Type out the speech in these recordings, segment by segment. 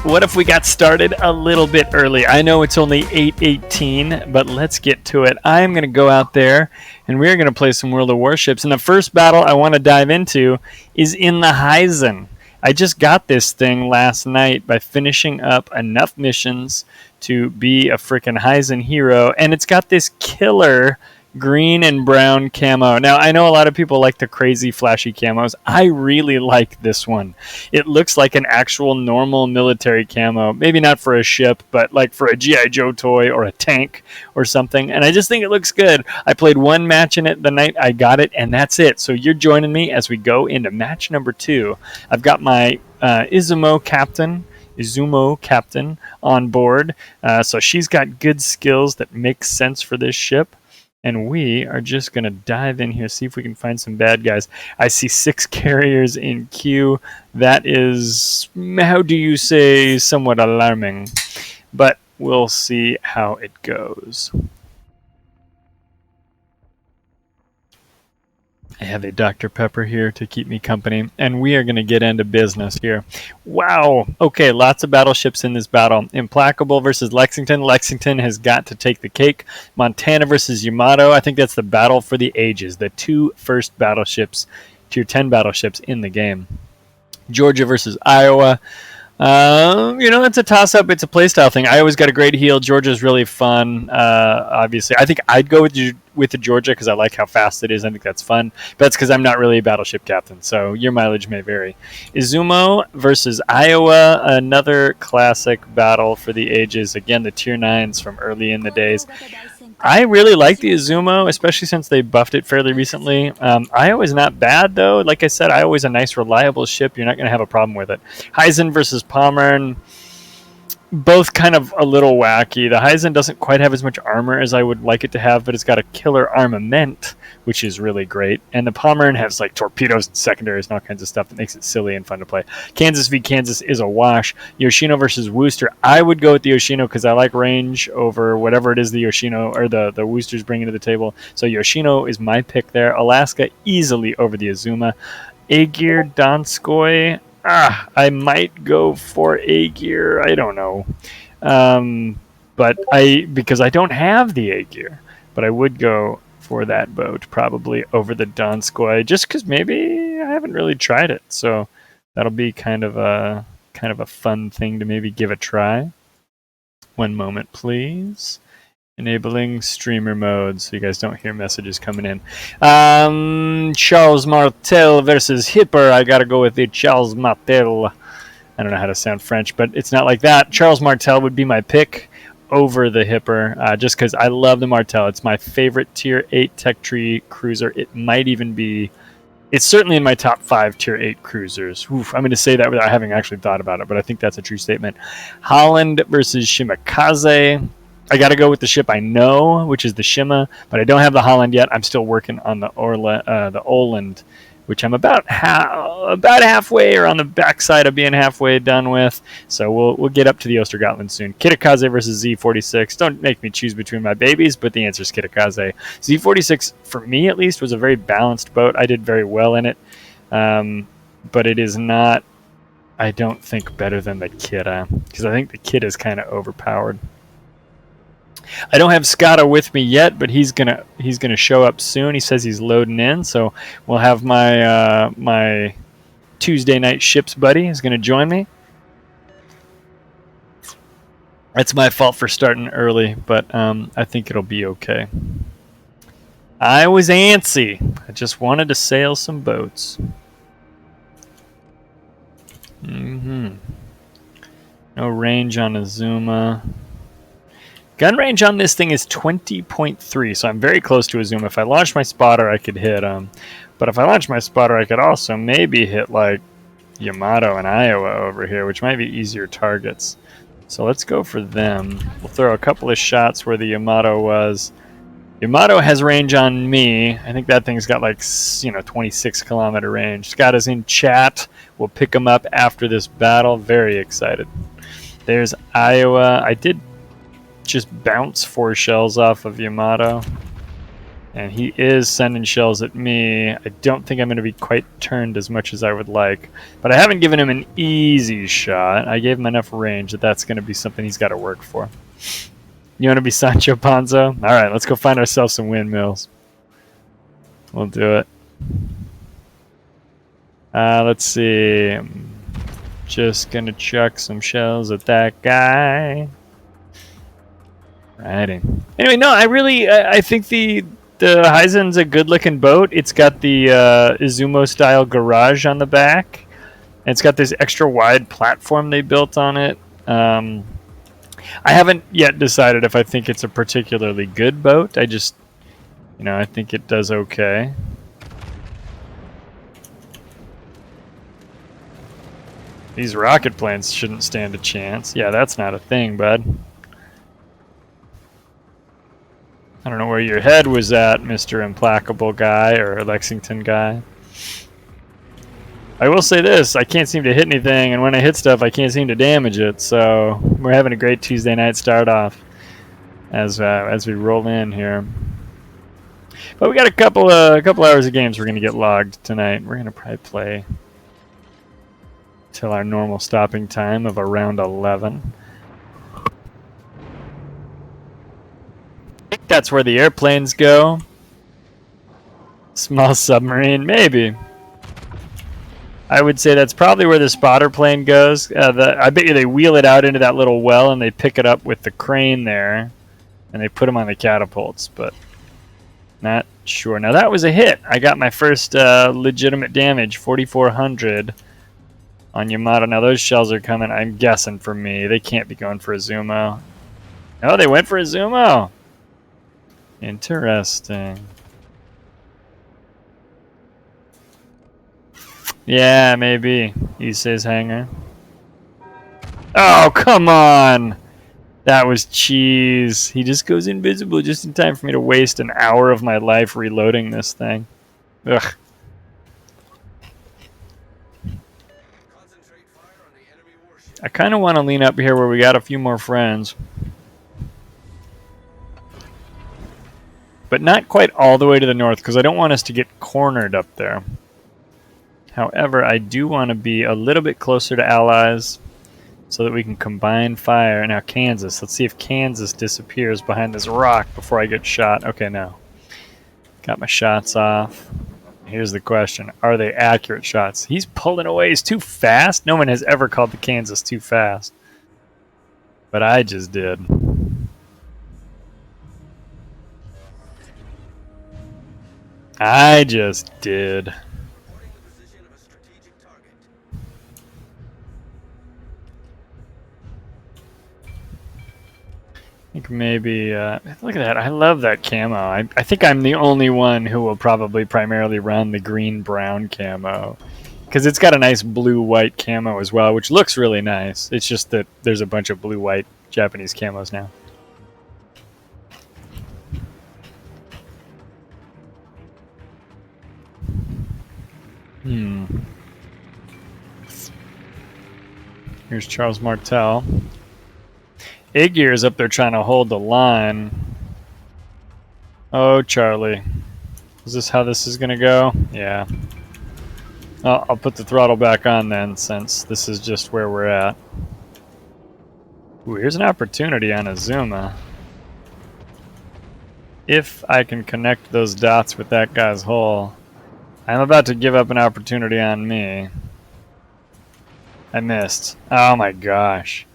what if we got started a little bit early? I know it's only 8:18, but let's get to it. I'm going to go out there, and we're going to play some World of Warships. And the first battle I want to dive into is in the Heisen. I just got this thing last night by finishing up enough missions to be a freaking Heisen hero, and it's got this killer green and brown camo. Now, I know a lot of people like the crazy flashy camos. I really like this one. It looks like an actual normal military camo. Maybe not for a ship, but like for a G.I. Joe toy or a tank or something. And I just think it looks good. I played one match in it the night I got it, and that's it. So you're joining me as we go into match number 2. I've got my Izumo captain on board. So she's got good skills that make sense for this ship. And we are just going to dive in here, see if we can find some bad guys. I see 6 carriers in queue. That is, how do you say, somewhat alarming. But we'll see how it goes. I have a Dr. Pepper here to keep me company, and we are going to get into business here. Wow! Okay, lots of battleships in this battle. Implacable versus Lexington. Lexington has got to take the cake. Montana versus Yamato. I think that's the battle for the ages. The 2 first battleships, tier 10 battleships in the game. Georgia versus Iowa. It's a toss-up. It's a playstyle thing. Iowa's got a great heel. Georgia's really fun. Obviously, I think I'd go with the Georgia because I like how fast it is. I think that's fun. But that's because I'm not really a battleship captain, so your mileage may vary. Izumo versus Iowa, another classic battle for the ages. Again, the tier 9s from early in the days. I really like the Izumo, especially since they buffed it fairly recently. Iowa's not bad, though. Like I said, Iowa's a nice, reliable ship. You're not going to have a problem with it. Heisen versus Pommern, both kind of a little wacky. The Heisen doesn't quite have as much armor as I would like it to have, but it's got a killer armament, which is really great. And the Pommern has like torpedoes and secondaries and all kinds of stuff that makes it silly and fun to play. Kansas v. Kansas is a wash. Yoshino versus Worcester. I would go with the Yoshino because I like range over whatever it is the Yoshino or the Worcester's bringing to the table. So Yoshino is my pick there. Alaska easily over the Azuma. Aegir, Donskoy. I might go for Aegir. I don't know. Because I don't have the Aegir. But I would go for that boat, probably over the Donskoy, just because maybe I haven't really tried it. So that'll be kind of a fun thing to maybe give a try. One moment, please. Enabling streamer mode so you guys don't hear messages coming in. Charles Martel versus Hipper. I gotta go with the Charles Martel. I don't know how to sound French, but it's not like that. Charles Martel would be my pick over the Hipper, just because I love the Martel. It's my favorite tier 8 tech tree cruiser. It might even be... It's certainly in my top 5 tier 8 cruisers. Oof, I'm going to say that without having actually thought about it, but I think that's a true statement. Holland versus Shimakaze. I got to go with the ship I know, which is the Shima, but I don't have the Holland yet. I'm still working on the Oland, which I'm about halfway or on the backside of being halfway done with. So we'll get up to the Ostergotland soon. Kitakaze versus Z46. Don't make me choose between my babies, but the answer is Kitakaze. Z46, for me at least, was a very balanced boat. I did very well in it, but it is not, I don't think, better than the Kita, because I think the Kita is kind of overpowered. I don't have Scotto with me yet, but he's gonna show up soon. He says he's loading in, so we'll have my my Tuesday night ships buddy is gonna join me. That's my fault for starting early, but I think it'll be okay. I was antsy. I just wanted to sail some boats. No range on Azuma. Gun range on this thing is 20.3, so I'm very close to Izumo. If I launch my spotter, I could hit him. But if I launch my spotter, I could also maybe hit, like, Yamato and Iowa over here, which might be easier targets. So let's go for them. We'll throw a couple of shots where the Yamato was. Yamato has range on me. I think that thing's got, like, 26-kilometer range. Scott is in chat. We'll pick him up after this battle. Very excited. There's Iowa. I did just bounce 4 shells off of Yamato. And he is sending shells at me. I don't think I'm going to be quite turned as much as I would like. But I haven't given him an easy shot. I gave him enough range that that's going to be something he's got to work for. You want to be Sancho Panza? Alright, let's go find ourselves some windmills. We'll do it. Let's see. I'm just going to chuck some shells at that guy. Righty. Anyway, no, I think the Heisen's a good-looking boat. It's got the Izumo-style garage on the back. And it's got this extra-wide platform they built on it. I haven't yet decided if I think it's a particularly good boat. I just, I think it does okay. These rocket planes shouldn't stand a chance. Yeah, that's not a thing, bud. I don't know where your head was at, Mr. Implacable guy or Lexington guy. I will say this, I can't seem to hit anything, and when I hit stuff, I can't seem to damage it, so we're having a great Tuesday night start off as we roll in here. But we got a couple hours of games we're going to get logged tonight. We're going to probably play till our normal stopping time of around 11. I think that's where the airplanes go. Small submarine, maybe. I would say that's probably where the spotter plane goes. I bet you they wheel it out into that little well and they pick it up with the crane there. And they put them on the catapults, but not sure. Now that was a hit. I got my first legitimate damage, 4,400 on Yamato. Now those shells are coming, I'm guessing, for me. They can't be going for Izumo. Oh, they went for Izumo. Interesting. Yeah, maybe. Issei's hangar. Oh, come on! That was cheese. He just goes invisible just in time for me to waste an hour of my life reloading this thing. Ugh. I kind of want to lean up here where we got a few more friends. But not quite all the way to the north, because I don't want us to get cornered up there. However, I do want to be a little bit closer to allies so that we can combine fire. Now, Kansas. Let's see if Kansas disappears behind this rock before I get shot. Okay, no. Got my shots off. Here's the question. Are they accurate shots? He's pulling away. He's too fast. No one has ever called the Kansas too fast. But I just did. I just did. I think maybe, look at that. I love that camo. I think I'm the only one who will probably primarily run the green-brown camo. Because it's got a nice blue-white camo as well, which looks really nice. It's just that there's a bunch of blue-white Japanese camos now. Here's Charles Martel. Aegir is up there trying to hold the line. Oh, Charlie. Is this how this is going to go? Yeah. I'll put the throttle back on then, since this is just where we're at. Ooh, here's an opportunity on Izumo. If I can connect those dots with that guy's hull. I'm about to give up an opportunity on me. I missed. Oh my gosh.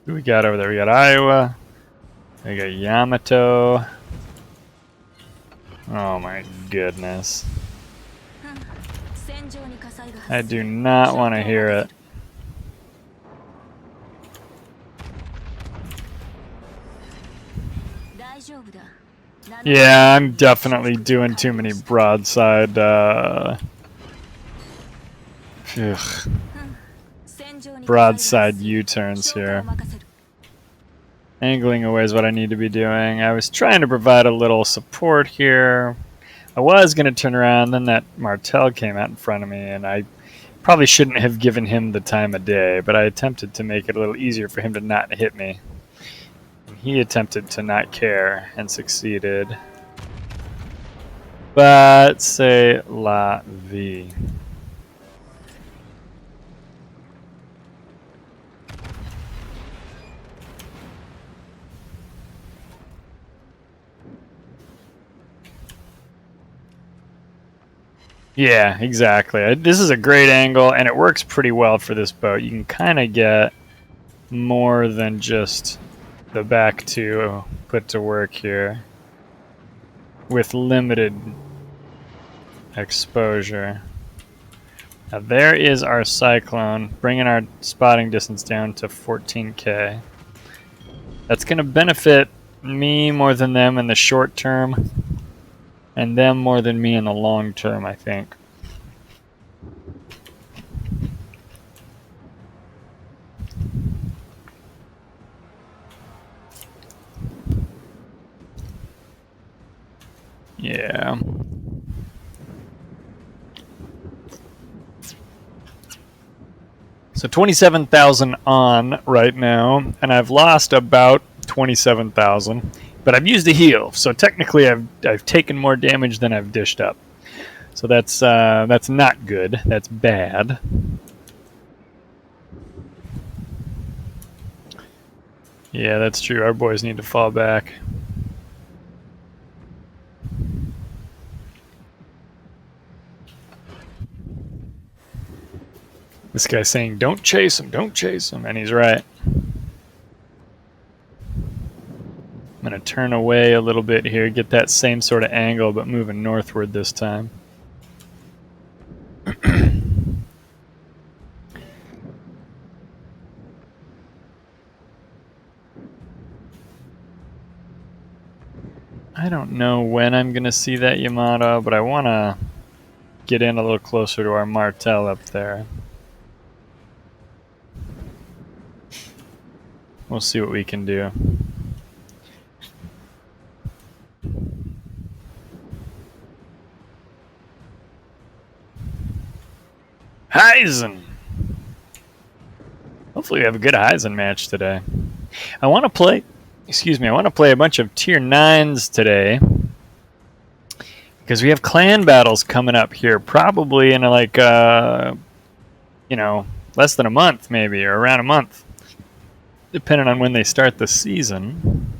Who we got over there? We got Iowa. We got Yamato. Oh my goodness. I do not want to hear it. Yeah, I'm definitely doing too many broadside, broadside U-turns here. Angling away is what I need to be doing. I was trying to provide a little support here. I was going to turn around, then that Martel came out in front of me, and I probably shouldn't have given him the time of day, but I attempted to make it a little easier for him to not hit me. And he attempted to not care and succeeded. But c'est la vie. Yeah, exactly. This is a great angle, and it works pretty well for this boat. You can kind of get more than just the back two put to work here with limited exposure. Now there is our Cyclone, bringing our spotting distance down to 14K. That's going to benefit me more than them in the short term, and them more than me in the long term, I think. Yeah. So 27,000 on right now, and I've lost about 27,000, but I've used a heal, so technically I've taken more damage than I've dished up. So that's not good. That's bad. Yeah, that's true. Our boys need to fall back. This guy's saying, don't chase him, don't chase him, and he's right. I'm going to turn away a little bit here, get that same sort of angle, but moving northward this time. I don't know when I'm going to see that Yamato, but I want to get in a little closer to our Martel up there. We'll see what we can do. Heisen! Hopefully we have a good Heisen match today. I want to play a bunch of tier 9s today, because we have clan battles coming up here, probably in like, less than a month maybe, or around a month, depending on when they start the season.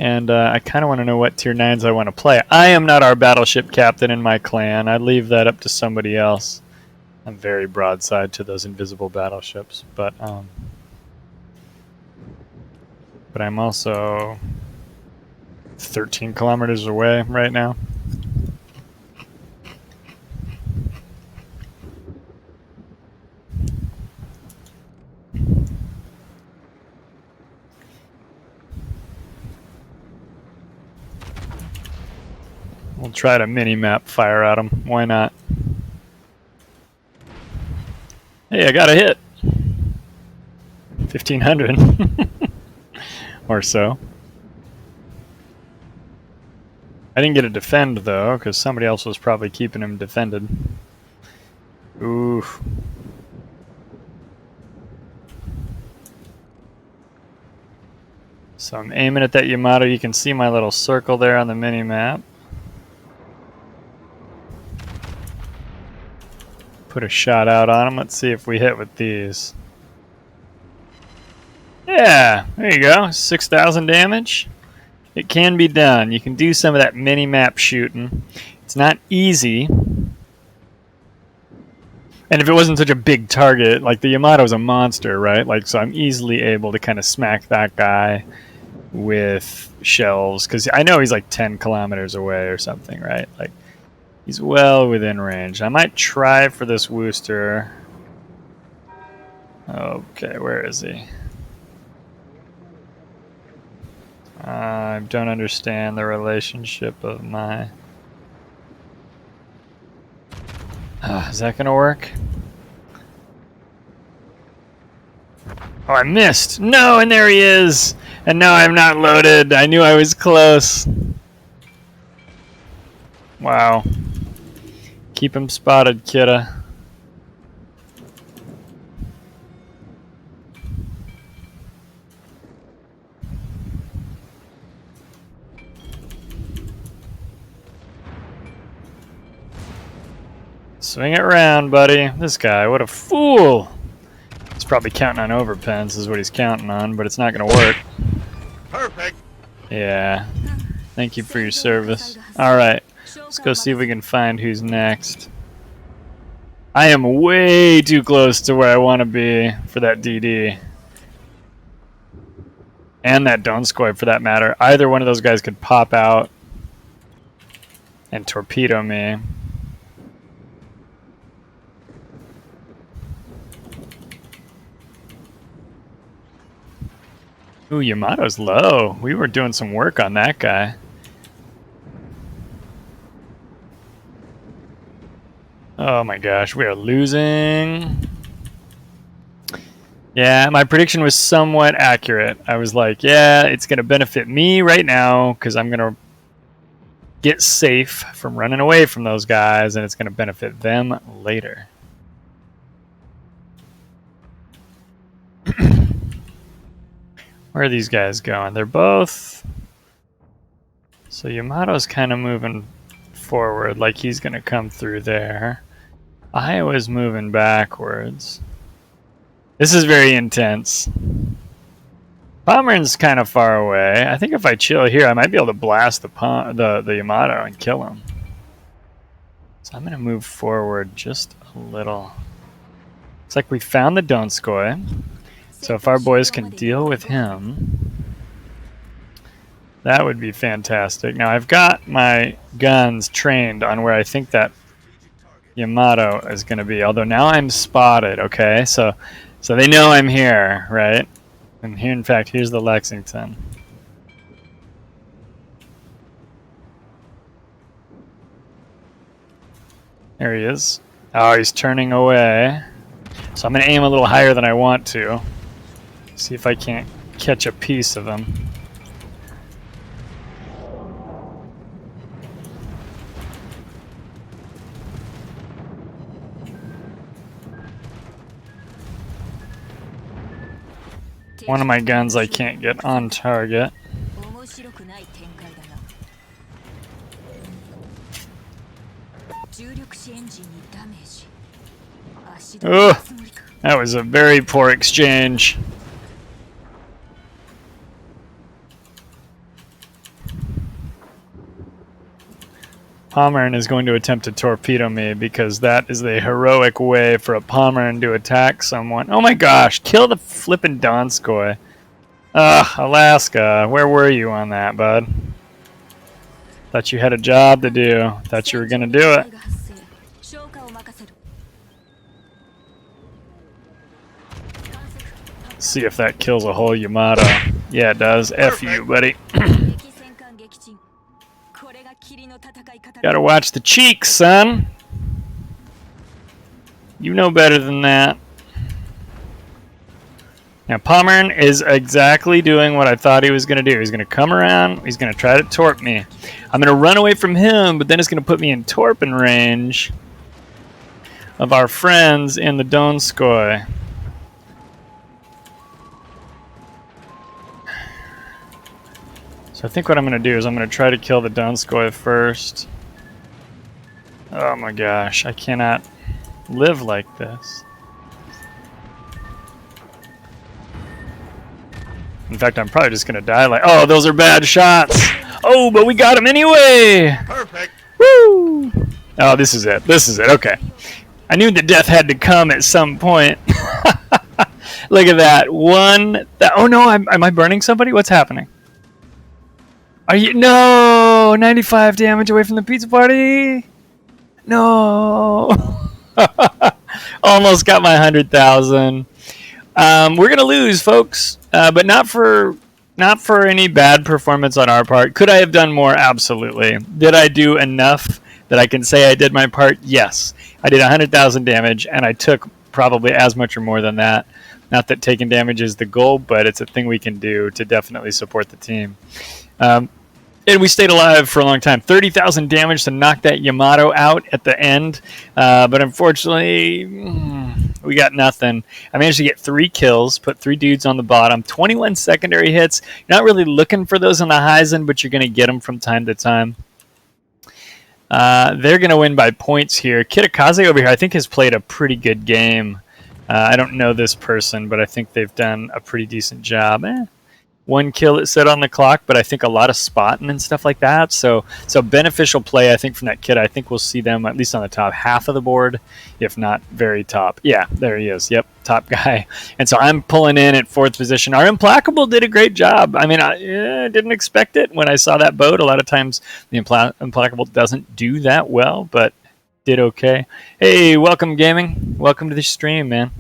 And I kind of want to know what tier 9s I want to play. I am not our battleship captain in my clan. I leave that up to somebody else. I'm very broadside to those invisible battleships, but I'm also 13 kilometers away right now. We'll try to mini-map fire at them. Why not? Hey, I got a hit. 1,500 or so. I didn't get a defend, though, because somebody else was probably keeping him defended. Oof. So I'm aiming at that Yamato. You can see my little circle there on the mini-map. Put a shot out on him. Let's see if we hit with these. Yeah, there you go. 6,000 damage. It can be done. You can do some of that mini-map shooting. It's not easy. And if it wasn't such a big target, like the Yamato's a monster, right? Like, so I'm easily able to kind of smack that guy with shells, because I know he's like 10 kilometers away or something, right? Like, he's well within range. I might try for this Wooster. Okay, where is he? I don't understand the relationship of my... is that going to work? Oh, I missed. No, and there he is. And now I'm not loaded. I knew I was close. Wow. Keep him spotted, kidda. Swing it around, buddy. This guy, what a fool. He's probably counting on overpens is what he's counting on, but it's not going to work. Perfect. Yeah. Thank you for your service. Alright. Let's go see if we can find who's next. I am way too close to where I want to be for that DD. And that Donskoy for that matter. Either one of those guys could pop out and torpedo me. Ooh, Yamato's low. We were doing some work on that guy. Oh my gosh, we are losing. Yeah, my prediction was somewhat accurate. I was like, yeah, it's going to benefit me right now because I'm going to get safe from running away from those guys, and it's going to benefit them later. Where are these guys going? They're both... So Yamato's kind of moving forward, like he's going to come through there. Iowa's moving backwards. This is very intense. Pomeran's kind of far away. I think if I chill here, I might be able to blast the Yamato and kill him. So I'm going to move forward just a little. Looks like we found the Donskoy. So if our boys can deal with him, that would be fantastic. Now I've got my guns trained on where I think that Yamato is going to be. Although now I'm spotted, okay? So they know I'm here, right? And here, in fact, here's the Lexington. There he is. Oh, he's turning away. So I'm going to aim a little higher than I want to. See if I can't catch a piece of him. One of my guns I can't get on target. Ugh, that was a very poor exchange. Pomeran is going to attempt to torpedo me because that is the heroic way for a Pomeran to attack someone. Oh my gosh, kill the flippin' Donskoy. Ugh, Alaska, where were you on that, bud? Thought you had a job to do. Thought you were gonna do it. See if that kills a whole Yamato. Yeah, it does. F you, buddy. Gotta watch the cheeks, son. You know better than that. Now, Pomeran is exactly doing what I thought he was going to do. He's going to come around. He's going to try to torp me. I'm going to run away from him, but then it's going to put me in torping range of our friends in the Donskoy. So I think what I'm going to do is I'm going to try to kill the Donskoy first. Oh my gosh, I cannot live like this. In fact, I'm probably just going to die like... Oh, those are bad shots! Oh, but we got him anyway! Perfect! Woo! Oh, this is it. This is it. Okay. I knew the death had to come at some point. Look at that. Oh no, am I burning somebody? What's happening? Are you... No! 95 damage away from the pizza party! No! Almost got my 100,000. We're going to lose, folks. But not for any bad performance on our part. Could I have done more? Absolutely. Did I do enough that I can say I did my part? Yes. I did 100,000 damage, and I took probably as much or more than that. Not that taking damage is the goal, but it's a thing we can do to definitely support the team. And we stayed alive for a long time. 30,000 damage to knock that Yamato out at the end. But unfortunately, we got nothing. I managed to get 3 kills, put 3 dudes on the bottom, 21 secondary hits. You're not really looking for those on the Hizen, but you're going to get them from time to time. They're going to win by points here. Kitakaze over here, I think, has played a pretty good game. I don't know this person, but I think they've done a pretty decent job. 1 kill, it said on the clock, but I think a lot of spotting and stuff like that. So beneficial play, I think, from that kid. I think we'll see them at least on the top half of the board, if not very top. Yeah, there he is. Yep, top guy. And so I'm pulling in at 4th position. Our Implacable did a great job. I mean, I didn't expect it when I saw that boat. A lot of times the Implacable doesn't do that well, but did okay. Hey, welcome, gaming. Welcome to the stream, man.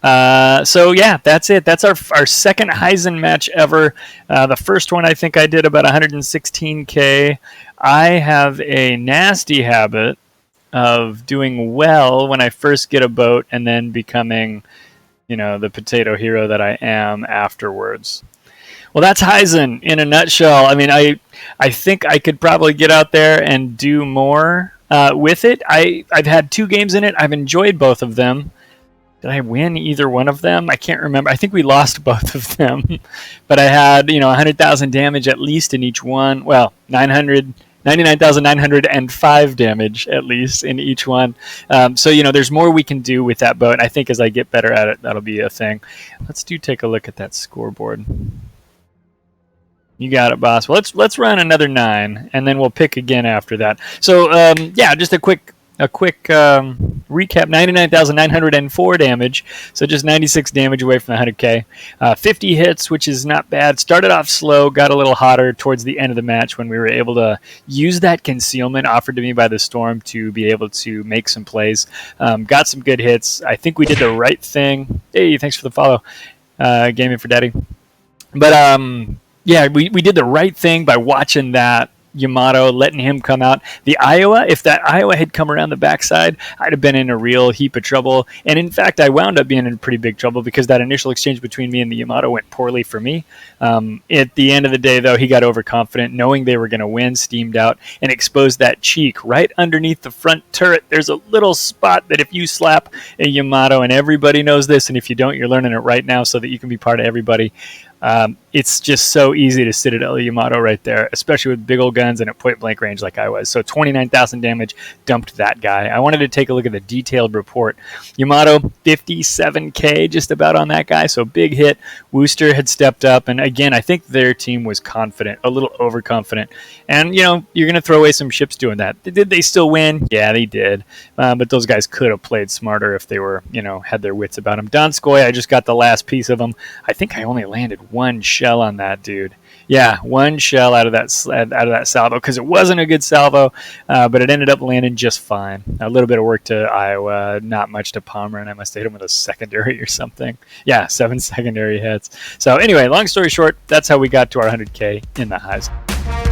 So yeah, that's it. That's our second Heisen match ever. The first one I think I did about 116k. I have a nasty habit of doing well when I first get a boat and then becoming, the potato hero that I am afterwards. Well, that's Heisen in a nutshell. I mean, I think I could probably get out there and do more with it. I've had 2 games in it. I've enjoyed both of them. Did I win either one of them? I can't remember. I think we lost both of them. But I had, 100,000 damage at least in each one. Well, 99,905 damage at least in each one. So, there's more we can do with that boat. I think as I get better at it, that'll be a thing. Let's take a look at that scoreboard. You got it, boss. Well, let's run another 9, and then we'll pick again after that. So, yeah, just a quick recap. 99,904 damage, so just 96 damage away from the 100k. 50 hits, which is not bad. Started off slow, got a little hotter towards the end of the match when we were able to use that concealment offered to me by the Storm to be able to make some plays. Got some good hits. I think we did the right thing. Hey, thanks for the follow, Gaming for Daddy. But yeah, we did the right thing by watching that Yamato, letting him come out. The Iowa, if that Iowa had come around the backside, I'd have been in a real heap of trouble. And in fact, I wound up being in pretty big trouble because that initial exchange between me and the Yamato went poorly for me. At the end of the day, though, he got overconfident, knowing they were going to win, steamed out, and exposed that cheek right underneath the front turret. There's a little spot that if you slap a Yamato, and everybody knows this, and if you don't, you're learning it right now so that you can be part of everybody. It's just so easy to Citadel Yamato right there, especially with big old guns and at point blank range like I was. So 29,000 damage, dumped that guy. I wanted to take a look at the detailed report. Yamato, 57k just about on that guy, so big hit. Wooster had stepped up, and again, I think their team was confident, a little overconfident. And, you're going to throw away some ships doing that. Did they still win? Yeah, they did. But those guys could have played smarter if they were, had their wits about them. Donskoy, I just got the last piece of them. I think I only landed 1 shell on that dude. Yeah, 1 shell out of that salvo because it wasn't a good salvo, but it ended up landing just fine. A little bit of work to Iowa, not much to Palmer, and I must have hit him with a secondary or something. Yeah, 7 secondary hits. So anyway, long story short, that's how we got to our 100k in the Heisen.